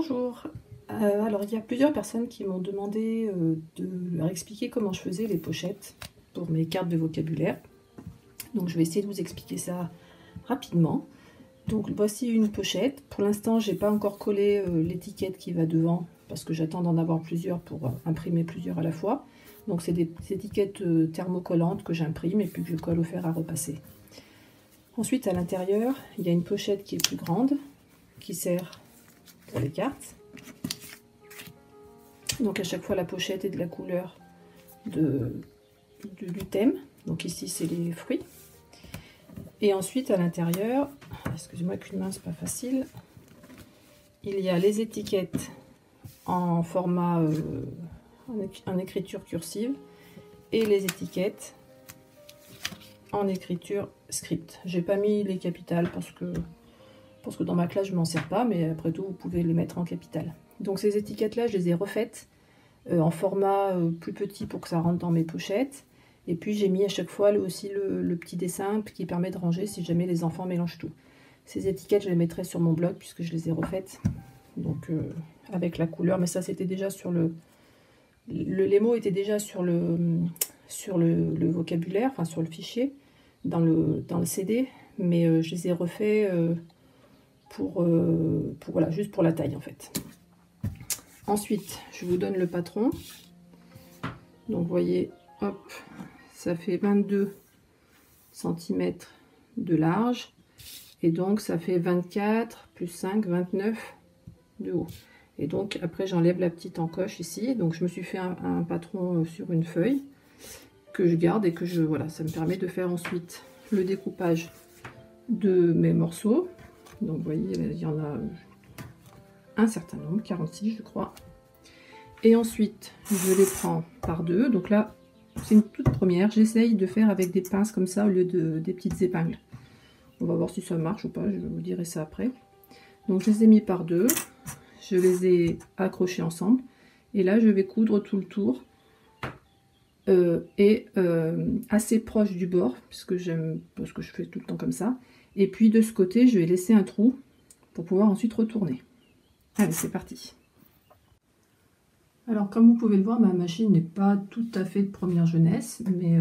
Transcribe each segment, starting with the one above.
Bonjour. Alors, il y a plusieurs personnes qui m'ont demandé de leur expliquer comment je faisais les pochettes pour mes cartes de vocabulaire. Donc, je vais essayer de vous expliquer ça rapidement. Donc, voici une pochette. Pour l'instant, je n'ai pas encore collé l'étiquette qui va devant parce que j'attends d'en avoir plusieurs pour imprimer plusieurs à la fois. Donc, c'est des étiquettes thermocollantes que j'imprime et puis que je colle au fer à repasser. Ensuite, à l'intérieur, il y a une pochette qui est plus grande qui sert pour les cartes. Donc à chaque fois la pochette est de la couleur du thème. Donc ici c'est les fruits. Et ensuite à l'intérieur, excusez-moi qu'une main c'est pas facile, il y a les étiquettes en format en écriture cursive et les étiquettes en écriture script. J'ai pas mis les capitales parce que dans ma classe je m'en sers pas, mais après tout vous pouvez les mettre en capitale. Donc ces étiquettes là je les ai refaites en format plus petit pour que ça rentre dans mes pochettes, et puis j'ai mis à chaque fois aussi le petit dessin qui permet de ranger si jamais les enfants mélangent tout. Ces étiquettes je les mettrai sur mon blog puisque je les ai refaites donc avec la couleur, mais ça c'était déjà sur les mots étaient déjà sur le vocabulaire, enfin sur le fichier dans le CD, mais je les ai refaits voilà, juste pour la taille en fait. Ensuite, je vous donne le patron. Donc, vous voyez, hop, ça fait 22 cm de large. Et donc, ça fait 24 plus 5, 29 de haut. Et donc, après, j'enlève la petite encoche ici. Donc, je me suis fait un patron sur une feuille que je garde et que voilà, ça me permet de faire ensuite le découpage de mes morceaux. Donc, vous voyez, il y en a un certain nombre, 46 je crois. Et ensuite je les prends par deux. Donc là c'est une toute première, j'essaye de faire avec des pinces comme ça au lieu des petites épingles. On va voir si ça marche ou pas, je vous dirai ça après. Donc je les ai mis par deux, je les ai accrochés ensemble et là je vais coudre tout le tour assez proche du bord puisque parce que je fais tout le temps comme ça. Et puis de ce côté je vais laisser un trou pour pouvoir ensuite retourner. Allez, c'est parti. Alors, comme vous pouvez le voir, ma machine n'est pas tout à fait de première jeunesse, mais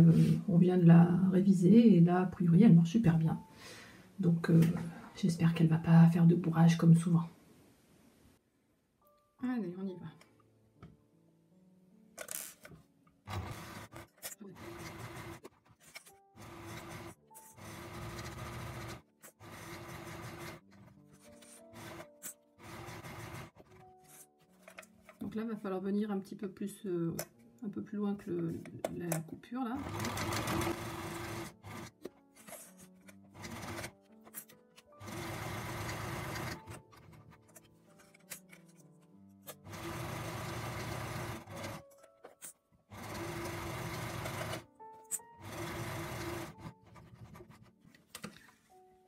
on vient de la réviser et là, a priori, elle marche super bien. Donc, j'espère qu'elle ne va pas faire de bourrage comme souvent. Allez, on y va. Donc là, il va falloir venir un petit peu plus, un peu plus loin que la coupure là.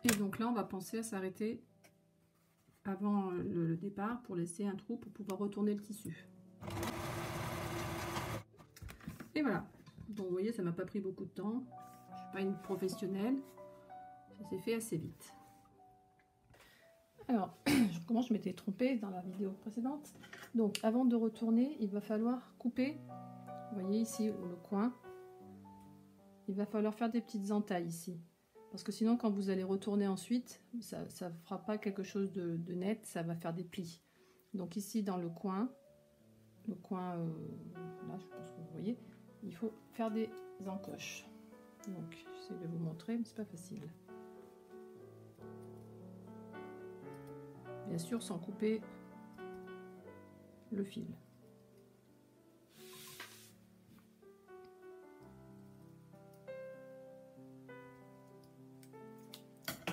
Et donc là, on va penser à s'arrêter avant le départ pour laisser un trou pour pouvoir retourner le tissu. Et voilà. Bon, vous voyez, ça m'a pas pris beaucoup de temps. Je suis pas une professionnelle. Ça s'est fait assez vite. Alors, comment je m'étais trompée dans la vidéo précédente. Donc, avant de retourner, il va falloir couper. Vous voyez ici le coin. Il va falloir faire des petites entailles ici. Parce que sinon, quand vous allez retourner ensuite, ça ne fera pas quelque chose de net, ça va faire des plis. Donc ici, dans le coin là, je pense que vous voyez, il faut faire des encoches. Donc, j'essaie de vous montrer, mais c'est pas facile. Bien sûr, sans couper le fil.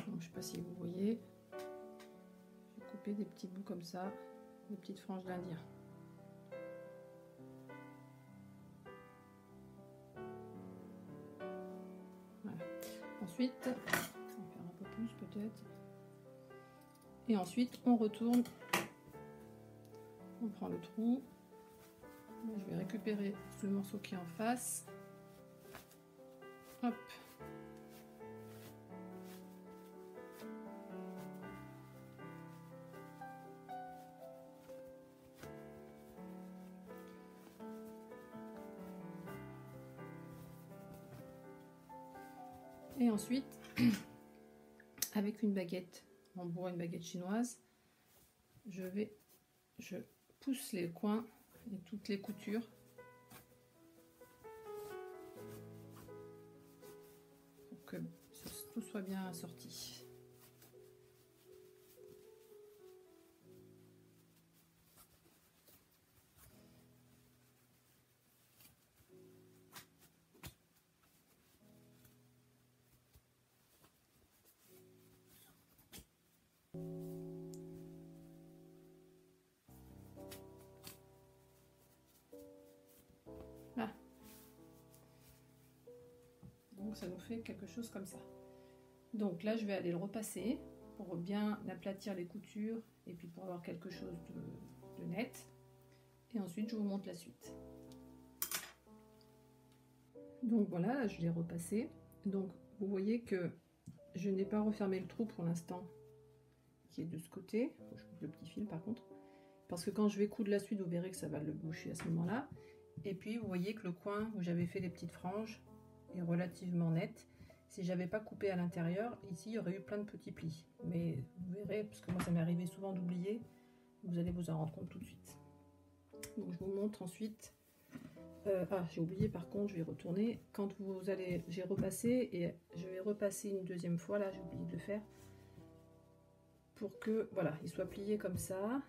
Donc, je sais pas si vous voyez, j'ai coupé des petits bouts comme ça, des petites franges d'Indien. Voilà. Ensuite, on va faire un peu plus peut-être. Et ensuite, on retourne, on prend le trou. Là, je vais récupérer le morceau qui est en face. Hop. Et ensuite, avec une baguette, en bois, une baguette chinoise, je pousse les coins et toutes les coutures pour que tout soit bien assorti. Là. Donc ça nous fait quelque chose comme ça. Donc là je vais aller le repasser pour bien aplatir les coutures et puis pour avoir quelque chose de net. Et ensuite je vous montre la suite. Donc voilà, là, je l'ai repassé. Donc vous voyez que je n'ai pas refermé le trou pour l'instant qui est de ce côté. Faut que je coupe le petit fil par contre. Parce que quand je vais coudre la suite, vous verrez que ça va le boucher à ce moment-là. Et puis vous voyez que le coin où j'avais fait les petites franges est relativement net. Si j'avais pas coupé à l'intérieur, ici il y aurait eu plein de petits plis. Mais vous verrez, parce que moi ça m'est arrivé souvent d'oublier, vous allez vous en rendre compte tout de suite. Donc je vous montre ensuite. J'ai oublié par contre, je vais retourner. Quand vous allez, j'ai repassé et je vais repasser une deuxième fois, là j'ai oublié de le faire. Pour que, voilà, il soit plié comme ça,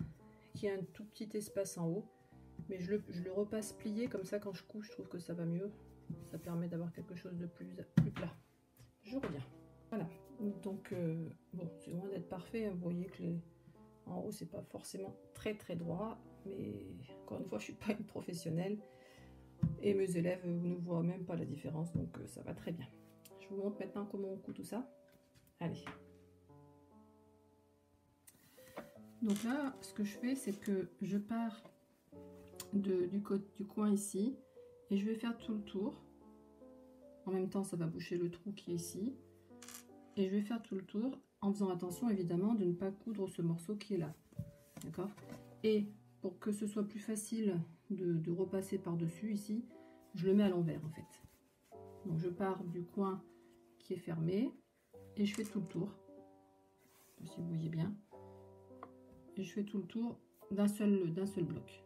qu'il y ait un tout petit espace en haut. Mais je le repasse plié, comme ça quand je couche, je trouve que ça va mieux. Ça permet d'avoir quelque chose de plus plat. Je reviens. Voilà, donc bon, c'est loin d'être parfait. Vous voyez que en haut, c'est pas forcément très droit. Mais encore une fois, je suis pas une professionnelle. Et mes élèves ne voient même pas la différence, donc ça va très bien. Je vous montre maintenant comment on coud tout ça. Allez. Donc là, ce que je fais, c'est que je pars du coin ici et je vais faire tout le tour. En même temps, ça va boucher le trou qui est ici. Et je vais faire tout le tour en faisant attention évidemment de ne pas coudre ce morceau qui est là. D'accord? Et pour que ce soit plus facile de repasser par-dessus ici, je le mets à l'envers en fait. Donc je pars du coin qui est fermé et je fais tout le tour. Si vous voyez bien. Et je fais tout le tour d'un seul bloc.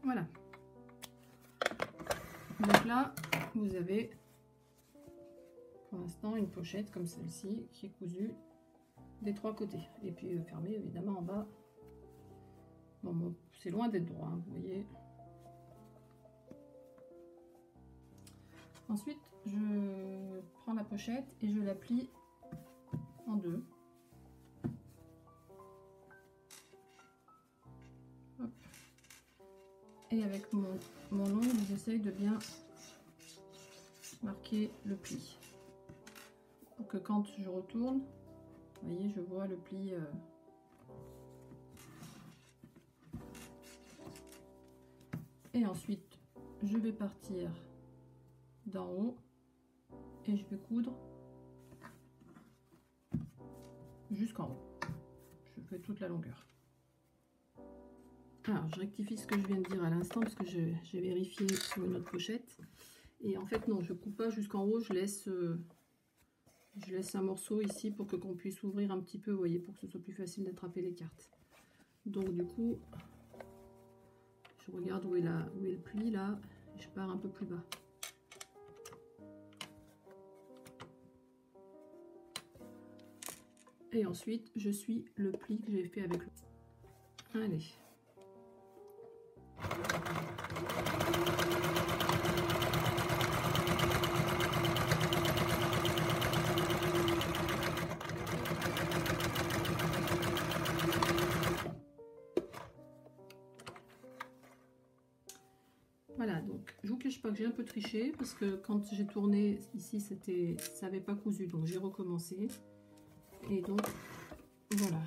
Voilà. Donc là, vous avez pour l'instant une pochette comme celle-ci qui est cousue des trois côtés. Et puis fermée évidemment en bas. Bon, c'est loin d'être droit, hein, vous voyez. Ensuite, je prends la pochette et je la plie en deux. Hop. Et avec mon ongle, j'essaye de bien marquer le pli. Pour que quand je retourne, vous voyez, je vois le pli. Et ensuite, je vais partir d'en haut et je vais coudre jusqu'en haut. Je fais toute la longueur. Alors, je rectifie ce que je viens de dire à l'instant parce que j'ai vérifié sur une autre pochette. Et en fait, non, je coupe pas jusqu'en haut, je laisse un morceau ici pour qu'on puisse ouvrir un petit peu, vous voyez, pour que ce soit plus facile d'attraper les cartes. Donc du coup, je regarde où est le pli là, et je pars un peu plus bas. Et ensuite, je suis le pli que j'ai fait avec le... Allez. Voilà, donc je vous cache pas que j'ai un peu triché parce que quand j'ai tourné ici, ça n'avait pas cousu, donc j'ai recommencé. Et donc voilà,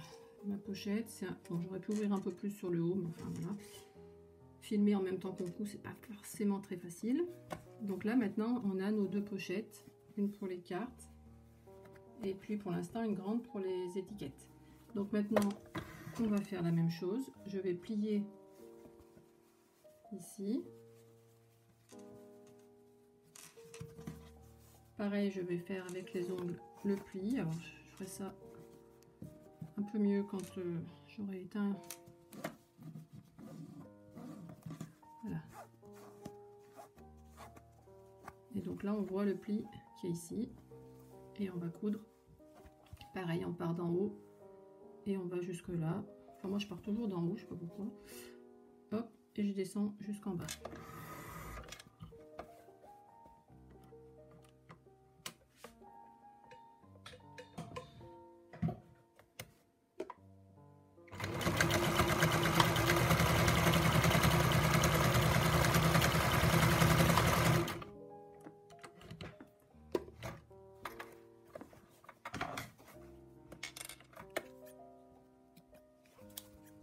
ma pochette. Bon, j'aurais pu ouvrir un peu plus sur le haut, mais enfin voilà. Filmer en même temps qu'on coud, c'est pas forcément très facile. Donc là maintenant, on a nos deux pochettes, une pour les cartes et puis pour l'instant une grande pour les étiquettes. Donc maintenant, on va faire la même chose. Je vais plier ici. Pareil, je vais faire avec les ongles le pli. Alors, je ferai ça un peu mieux quand j'aurai éteint. Voilà. Et donc là, on voit le pli qui est ici. Et on va coudre. Pareil, on part d'en haut et on va jusque là. Enfin, moi, je pars toujours d'en haut, je sais pas pourquoi. Hop, et je descends jusqu'en bas.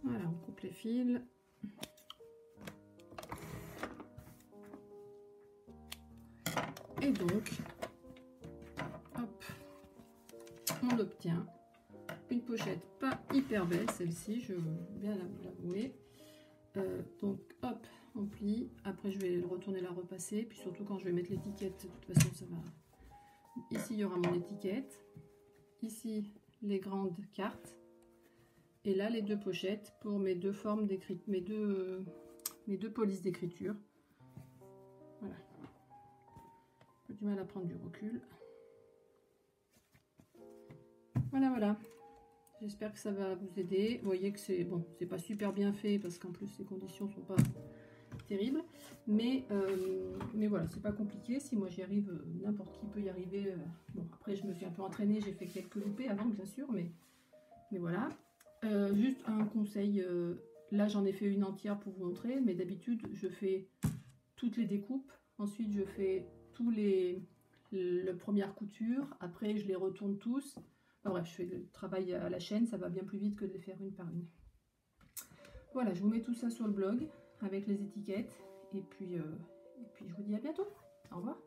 Voilà, on coupe les fils. Et donc, hop, on obtient une pochette pas hyper belle, celle-ci, je veux bien l'avouer. Donc, hop, on plie. Après, je vais le retourner, la repasser. Puis surtout, quand je vais mettre l'étiquette, de toute façon, ça va... Ici, il y aura mon étiquette. Ici, les grandes cartes. Et là, les deux pochettes pour mes deux formes d'écriture, mes deux polices d'écriture. Voilà. J'ai du mal à prendre du recul. Voilà, voilà. J'espère que ça va vous aider. Vous voyez que c'est bon, c'est pas super bien fait parce qu'en plus les conditions sont pas terribles. Mais voilà, c'est pas compliqué. Si moi j'y arrive, n'importe qui peut y arriver. Bon, après je me suis un peu entraînée, j'ai fait quelques loupés avant, bien sûr, mais voilà. Juste un conseil, là j'en ai fait une entière pour vous montrer, mais d'habitude je fais toutes les découpes, ensuite je fais la première couture, après je les retourne tous. Enfin, bref, je fais le travail à la chaîne, ça va bien plus vite que de les faire une par une. Voilà, je vous mets tout ça sur le blog avec les étiquettes et puis je vous dis à bientôt. Au revoir.